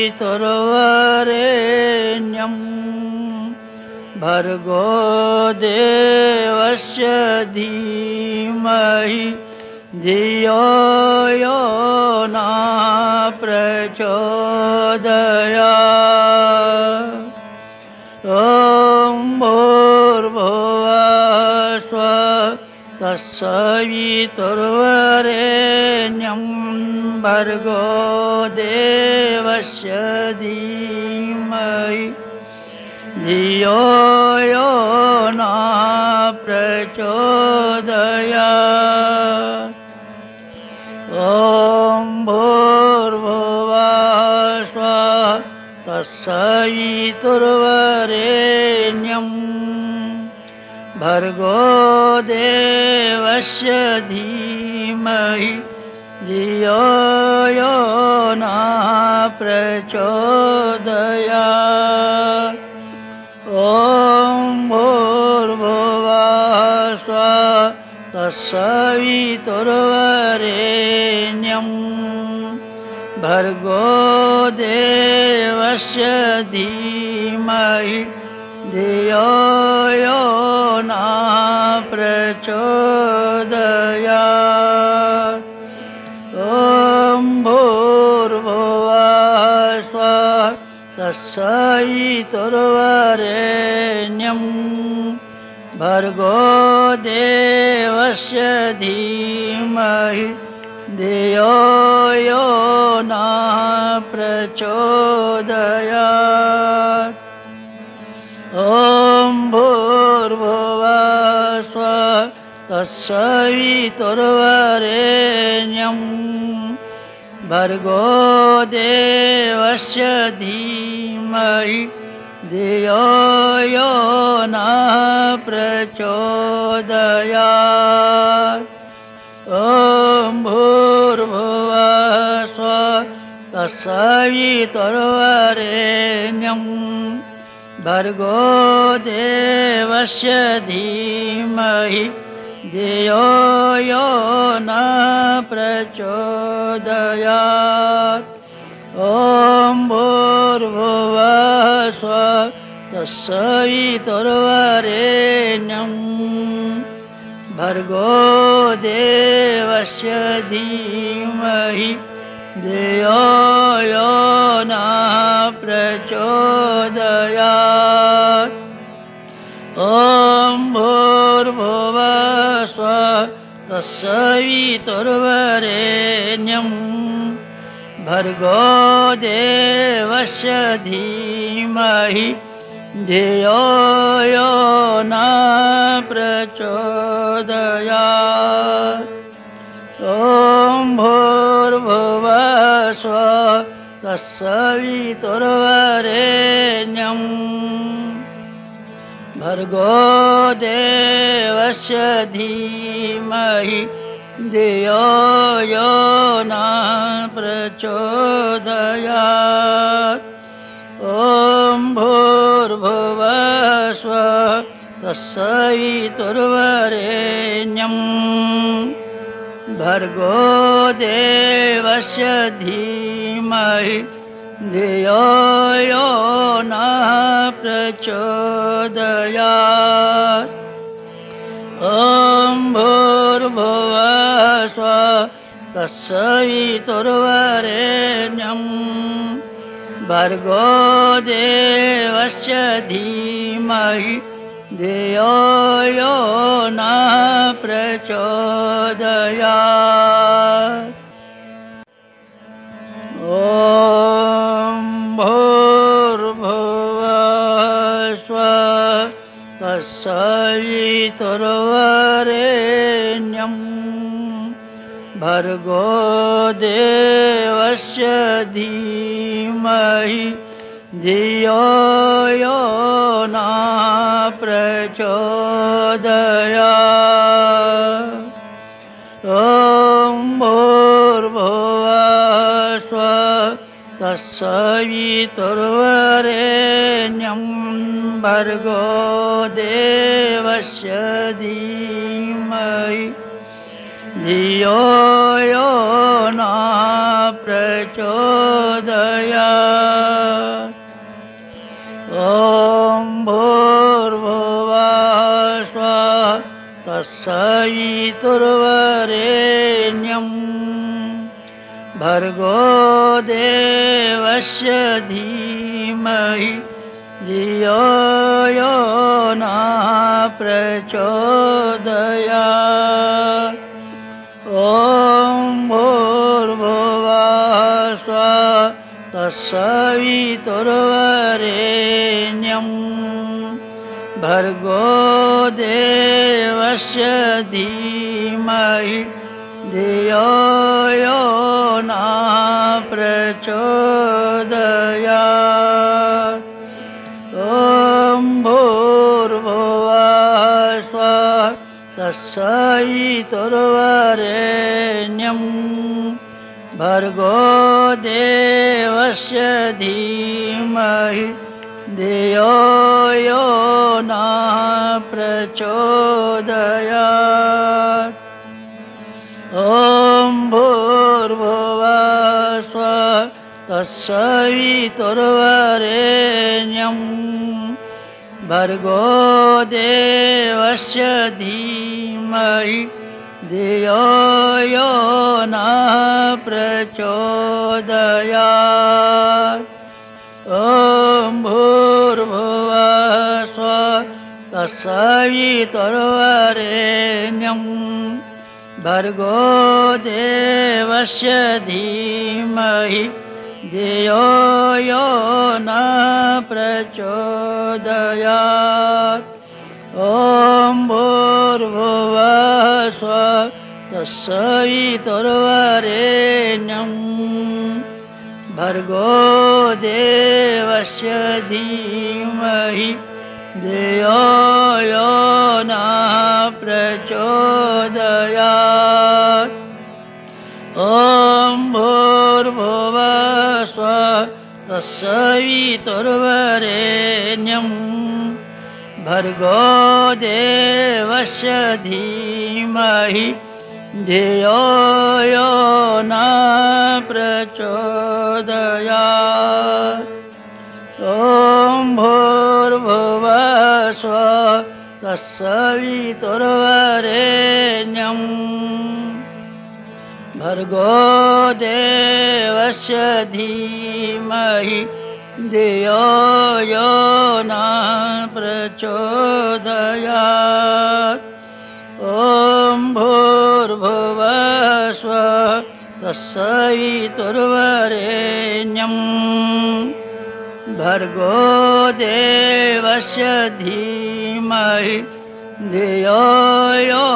सवितुर्वरेण्यं भर्गो देवस्य धीमहि धियो यो न प्रचोदयात्। ॐ भूर्भुवः स्वः तत्सवितुर्वरेण्यं भर्गो देवस्य धीमहि धियो यो न प्रचोदयात्। ॐ भूर्भुवः स्वः तत्सवितुर्वरेण्यं भर्गो देवस्य धीमहि धियो यो न प्रचोदयात्। ॐ भूर्भुवः स्वः तत्सवितुर्वरेण्यं भर्गो देवस्य धीमहि धियो यो न प्रचोदयात्। ॐ भूर्भुवः स्वः तत्सवितुर्वरेण्यं भर्गो देवस्य धीमहि धियो यो न प्रचोदयात्। ॐ भूर्भुवः स्वः तत्सवितुर्वरेण्यं भर्गो देवस्य धीमहि धियो यो न प्रचोदयात्। ॐ भूर्भुवः स्वः तत्सवितुर्वरेण्यं भर्गो देवस्य धीमहि धियो यो न प्रचोदयात्। ॐ भूर्भुवः स्वः तत्सवितुर्वरेण्यं भर्गो देवस्य धीमहि धियो यो न प्रचोदयात्। ॐ भूर्भुवः स्वः तत्सवितुर्वरेण्यं भर्गो देवस्य धीमहि धियो यो न प्रचोदयात्। ॐ भूर्भुवः स्वः तत्सवितुर्वरेण्यं भर्गो देवस्य धीमहि धियो यो न प्रचोदयात्। ॐ भूर्भुवः स्वः तत्सवितुर्वरेण्यं भर्गो देवस्य धीमहि धियो यो न प्रचोदयात्। ॐ भूर्भुवः स्वः तत्सवितुर्वरेण्यं भर्गो देवस्य धीमहि धियो यो न प्रचोदयात्। ॐ भूर्भुवः स्वः तत्सवितुर्वरेण्यं भर्गो देवस्य धीमहि धियो यो न प्रचोदयात्। ॐ भूर्भुवः स्वः तत्सवितुर्वरेण्यं भर्गो देवस्य धीमहि धियो यो न प्रचोदयात्। तत्सवितुर्वरेण्यं भर्गो देवस्य धीमहि धियो यो नः प्रचोदयात्। ॐ भूर्भुवः स्वः तत्सवितुर्वरेण्यं भर्गो देवस्य धीमहि धियो यो नः प्रचोदयात्। ॐ भूर्भुवः स्वः तत्सवितुर्वरेण्यं भर्गो देवस्य धीमहि धियो यो नः प्रचोदयात्। ॐ भूर्भुवः स्वः तत्सवितुर्वरेण्यं भर्गो देवस्य धीमहि धियो यो नः प्रचोदयात्। ॐ भूर्भुवः स्वः तत्सवितुर्वरेण्यं भर्गो देवस्य धीमहि धियो यो नः प्रचोदयात्। ॐ भूर्भुवः स्वः तत्सवितुर्वरेण्यं भर्गो देवस्य धीमहि धियो यो नः प्रचोदयात्। ॐ भूर्भुवः स्वः तत्सवितुर्वरेण्यं भर्गो देवस्य धीमहि धियो यो नः प्रचोदयात्। ॐ भूर्भुवः स्वः तत्सवितुर्वरेण्यं भर्गो देवस्य धीमहि धियो यो नः प्रचोदयात्। ॐ भूर्भुवः स्वः तत्सवितुर्वरेण्यं भर्गो देवस्य धीमहि धियो यो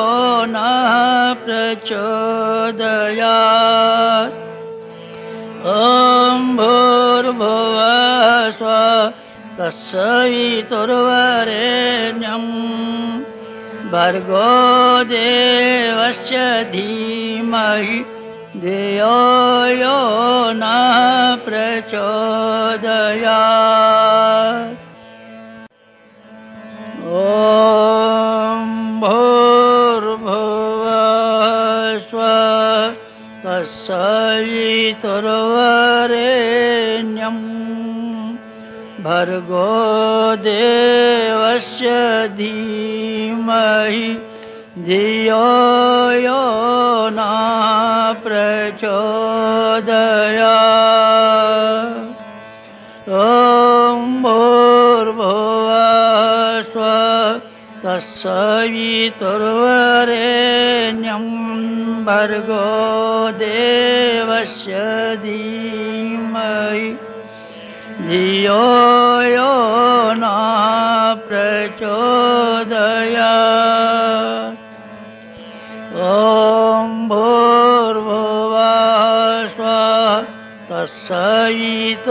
नः प्रचोदयात्। ॐ भूर्भुवः स्वः तत्सवितुर्वरेण्यं भर्गो देवस्य धीमहि धियो यो नः प्रचोदयात्। ॐ भूर्भुवः स्वः तत्सवितुर्वरेण्यं भर्गो देवस्य धीमहि धियो यो नः प्रचोदयात्। ॐ भूर्भुवः स्वः तत्सवितुर्वरेण्यं भर्गो देवस्य धीमहि धियो यो नः प्रचोदयात्। ॐ भूर्भुवः स्वः तत्सवितुर्वरेण्यं